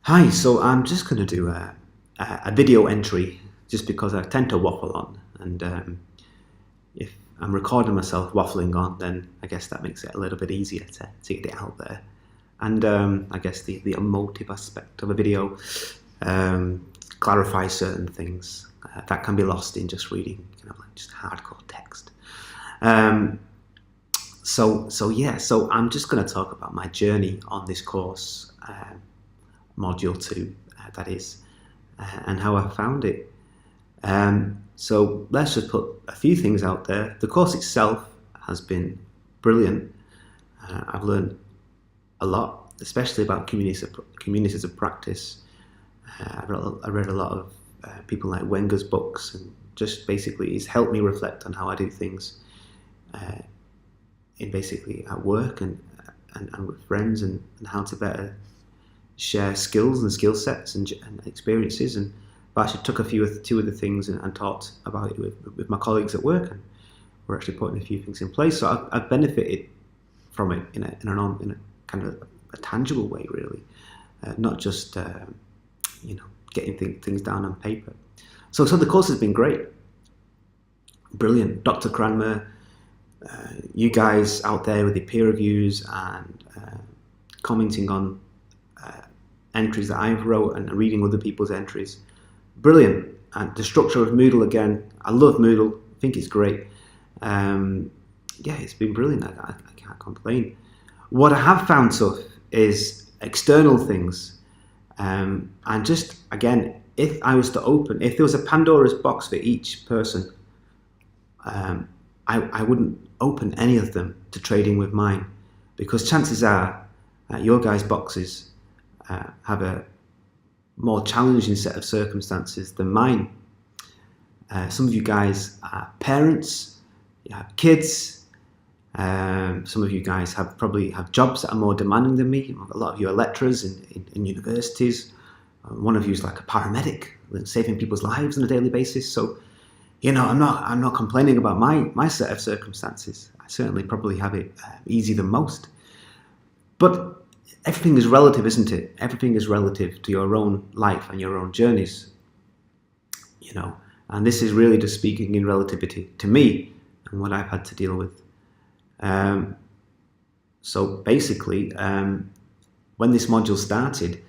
Hi, so I'm just going to do a video entry just because I tend to waffle on. And if I'm recording myself waffling on, then I guess that makes it a little bit easier to get it out there. And I guess the emotive aspect of a video clarifies certain things that can be lost in just reading, like just hardcore text. So I'm just going to talk about my journey on this course. Module 2, that is, and how I found it. So let's just put a few things out there. The course itself has been brilliant. I've learned a lot, especially about communities of practice. I read a lot of people like Wenger's books, and just basically it's helped me reflect on how I do things in basically at work and with friends, and how to better share skills and skill sets and experiences. And I actually took two of the things and talked about it with my colleagues at work, and we're actually putting a few things in place. So I've benefited from it in a kind of a tangible way, really, not just getting things down on paper. So the course has been great, brilliant. Dr. Cranmer, you guys out there with the peer reviews and commenting on entries that I've wrote and reading other people's entries, brilliant. And the structure of Moodle, again, I love Moodle, I think it's great. It's been brilliant. I can't complain. What I have found tough is external things, and just again, if there was a Pandora's box for each person, I wouldn't open any of them to trading with mine, because chances are your guys' boxes have a more challenging set of circumstances than mine. Some of you guys are parents, you have kids, some of you guys probably have jobs that are more demanding than me. A lot of you are lecturers in universities. One of you is like a paramedic, saving people's lives on a daily basis. So, I'm not complaining about my set of circumstances. I certainly probably have it easier than most. But everything is relative, isn't it? Everything is relative to your own life and your own journeys, and this is really just speaking in relativity to me and what I've had to deal with. So basically, when this module started,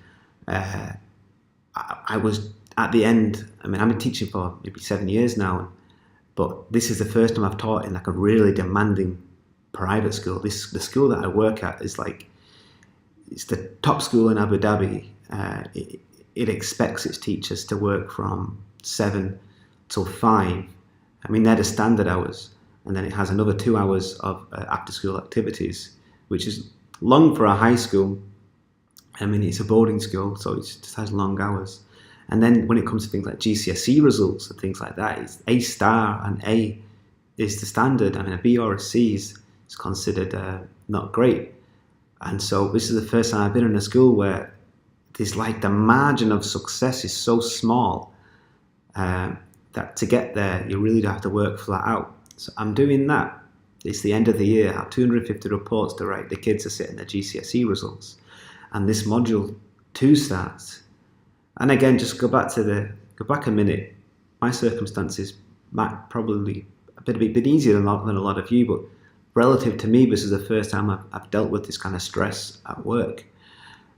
I was at the end. I mean, I've been teaching for maybe 7 years now, but this is the first time I've taught in like a really demanding private school. The school that I work at is it's the top school in Abu Dhabi. It expects its teachers to work from 7 till 5. I mean, they're the standard hours. And then it has another 2 hours of after-school activities, which is long for a high school. I mean, it's a boarding school, so it just has long hours. And then when it comes to things like GCSE results and things like that, it's A star, and A is the standard. I mean, a B or a C is considered not great. And so this is the first time I've been in a school where there's like the margin of success is so small that to get there, you really have to work flat out. So I'm doing that. It's the end of the year. I have 250 reports to write. The kids are sitting their GCSE results. And this module 2 starts. And again, just go back a minute. My circumstances might probably be a bit easier than a lot of you, but relative to me, this is the first time I've dealt with this kind of stress at work.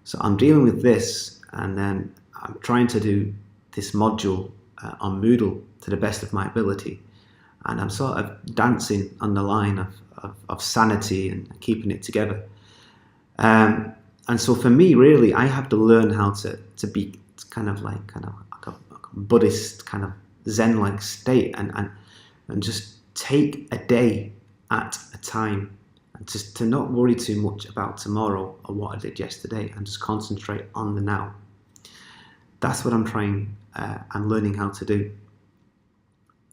So I'm dealing with this, and then I'm trying to do this module on Moodle to the best of my ability. And I'm sort of dancing on the line of sanity and keeping it together. And so for me, really, I have to learn how to be kind of like a Buddhist kind of Zen-like state, and just take a day at a time, and just to not worry too much about tomorrow or what I did yesterday, and just concentrate on the now. That's what I'm trying and learning how to do.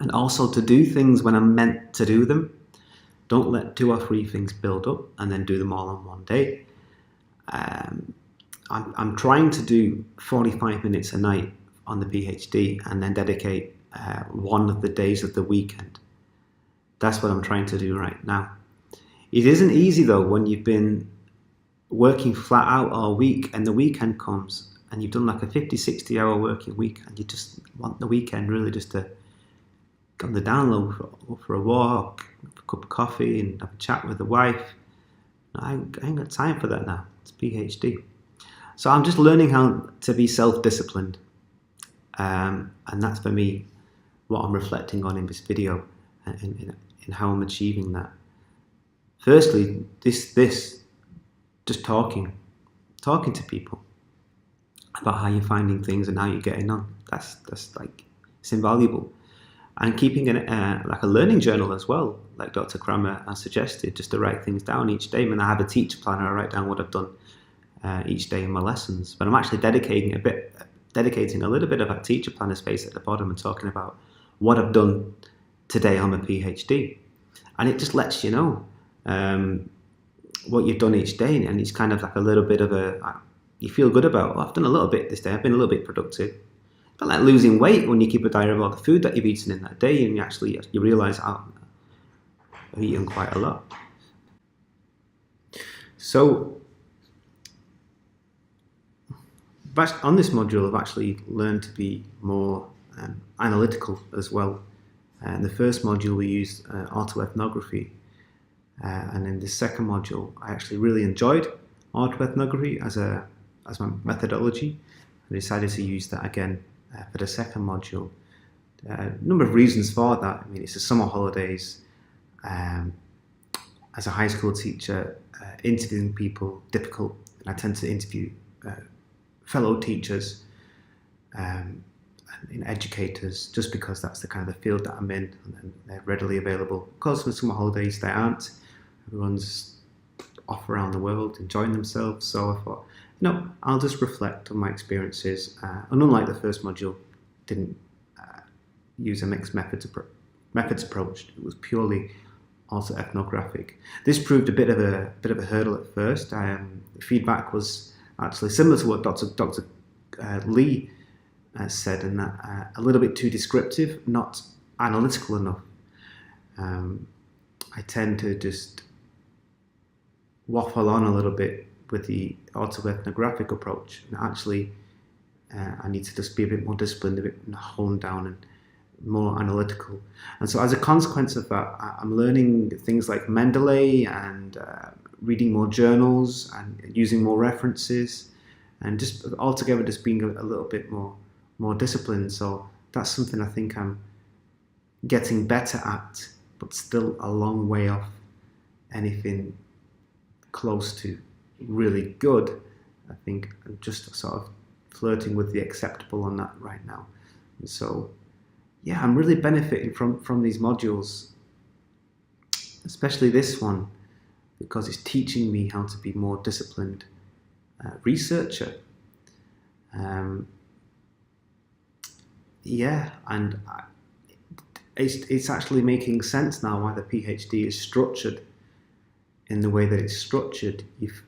And also to do things when I'm meant to do them. Don't let 2 or 3 things build up and then do them all on one day. I'm trying to do 45 minutes a night on the PhD, and then dedicate one of the days of the weekend. That's what I'm trying to do right now. It isn't easy though when you've been working flat out all week and the weekend comes and you've done like a 50, 60-hour working week, and you just want the weekend really just to go on the download, go for a walk, have a cup of coffee, and have a chat with the wife. I ain't got time for that now. It's PhD. So I'm just learning how to be self-disciplined. And that's for me what I'm reflecting on in this video, and how I'm achieving that. Firstly, this just talking to people about how you're finding things and how you're getting on. That's like, it's invaluable. And keeping like a learning journal as well, like Dr. Kramer has suggested, just to write things down each day. I mean, I have a teacher planner. I write down what I've done each day in my lessons, but I'm actually dedicating a little bit of that teacher planner space at the bottom and talking about what I've done today on my PhD. And it just lets you know what you've done each day, and it's kind of like a little bit of you feel good about, well, I've done a little bit this day, I've been a little bit productive. It's like losing weight when you keep a diary of all the food that you've eaten in that day, and you realise, I've eaten quite a lot. So on this module, I've actually learned to be more analytical as well. In the first module, we used autoethnography, and in the second module, I actually really enjoyed autoethnography as my methodology. I decided to use that again for the second module. A number of reasons for that. I mean, it's the summer holidays. As a high school teacher, interviewing people difficult, and I tend to interview fellow teachers and educators, just because that's the kind of the field that I'm in, and they're readily available. Of course, in summer holidays they aren't. Everyone's off around the world enjoying themselves. So I thought, no, I'll just reflect on my experiences. And unlike the first module, didn't use a mixed methods approach. It was purely also ethnographic. This proved a bit of a hurdle at first. The feedback was actually similar to what Dr. Lee said, and that a little bit too descriptive, not analytical enough. I tend to just waffle on a little bit with the autoethnographic approach, and actually I need to just be a bit more disciplined, a bit honed down, and more analytical. And so as a consequence of that, I'm learning things like Mendeley, and reading more journals, and using more references, and just altogether just being a little bit more disciplined. So that's something I think I'm getting better at, but still a long way off anything close to really good. I think I'm just sort of flirting with the acceptable on that right now. And so, yeah, I'm really benefiting from these modules, especially this one, because it's teaching me how to be more disciplined researcher. Yeah, and it's actually making sense now why the PhD is structured in the way that it's structured.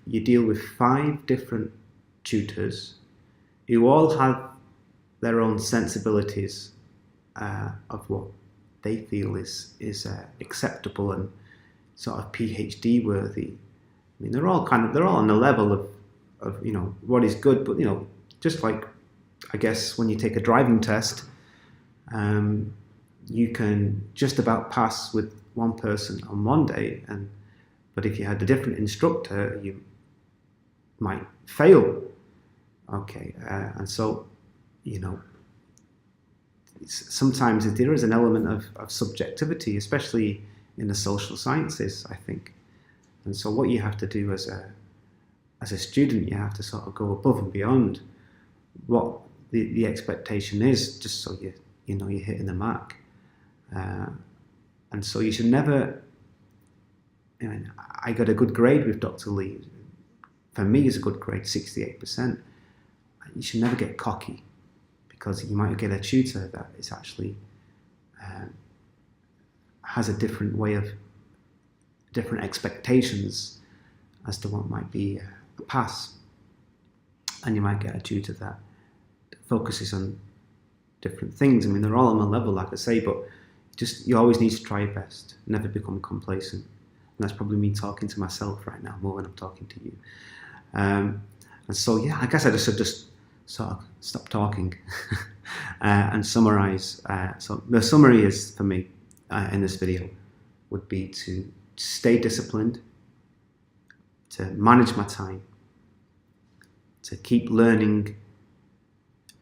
You deal with 5 different tutors who all have their own sensibilities of what they feel is acceptable and sort of PhD worthy. I mean, they're all on the level of what is good, but just like, I guess, when you take a driving test, you can just about pass with one person on one day, but if you had a different instructor, you might fail. Okay, and so sometimes there is an element of subjectivity, especially in the social sciences, I think. And so what you have to do as a student, you have to sort of go above and beyond what the expectation is, just so you're hitting the mark. And so you should never. I got a good grade with Dr. Lee. For me, it's a good grade, 68%. You should never get cocky, because you might get a tutor that is actually has a different way of different expectations as to what might be a pass, and you might get a tutor that focuses on different things. I mean, they're all on one level, like I say, but you always need to try your best, never become complacent. And that's probably me talking to myself right now more than I'm talking to you. And so, yeah, I guess I should just sort of stop talking and summarize. So the summary is, for me, in this video, would be to stay disciplined, to manage my time, to keep learning,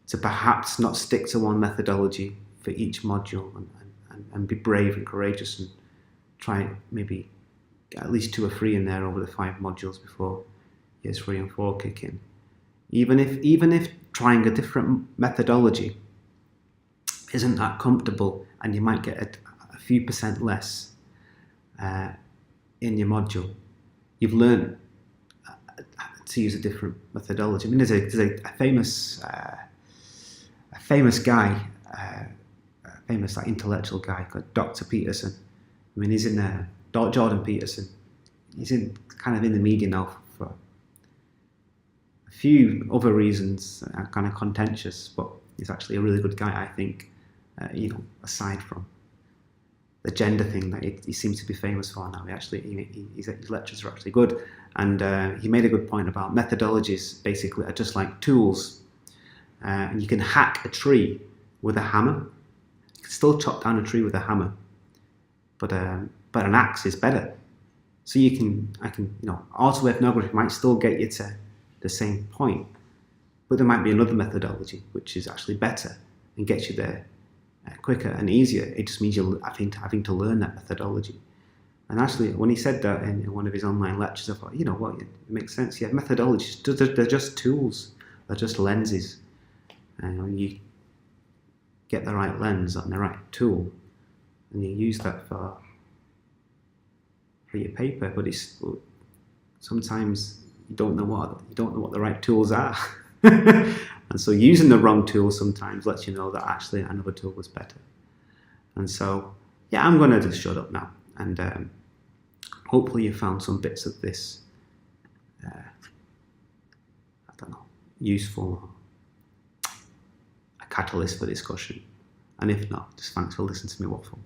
to perhaps not stick to one methodology for each module, and be brave and courageous and try maybe get at least 2 or 3 in there over the 5 modules before years 3 and 4 kick in. Even if trying a different methodology isn't that comfortable and you might get a few percent less in your module, you've learned to use a different methodology. I mean, there's a famous guy, a famous like intellectual guy called Dr. Peterson. I mean, he's in Jordan Peterson. He's kind of in the media now for a few other reasons, kind of contentious, but he's actually a really good guy, I think. Aside from the gender thing that he seems to be famous for now, his lectures are actually good, and he made a good point about methodologies. Basically, are just like tools, and you can hack a tree with a hammer. You can still chop down a tree with a hammer, but an axe is better. So autoethnography might still get you to the same point, but there might be another methodology which is actually better and gets you there quicker and easier. It just means you're having to learn that methodology. And actually, when he said that in one of his online lectures, I thought, it makes sense. Yeah, methodologies, they're just tools. They're just lenses. And when you get the right lens and the right tool, and you use that for your paper, but sometimes you don't know what the right tools are. And so using the wrong tool sometimes lets you know that actually another tool was better. And so, yeah, I'm going to just shut up now. And hopefully you found some bits of this, useful, a catalyst for discussion. And if not, just thanks for listening to me waffle.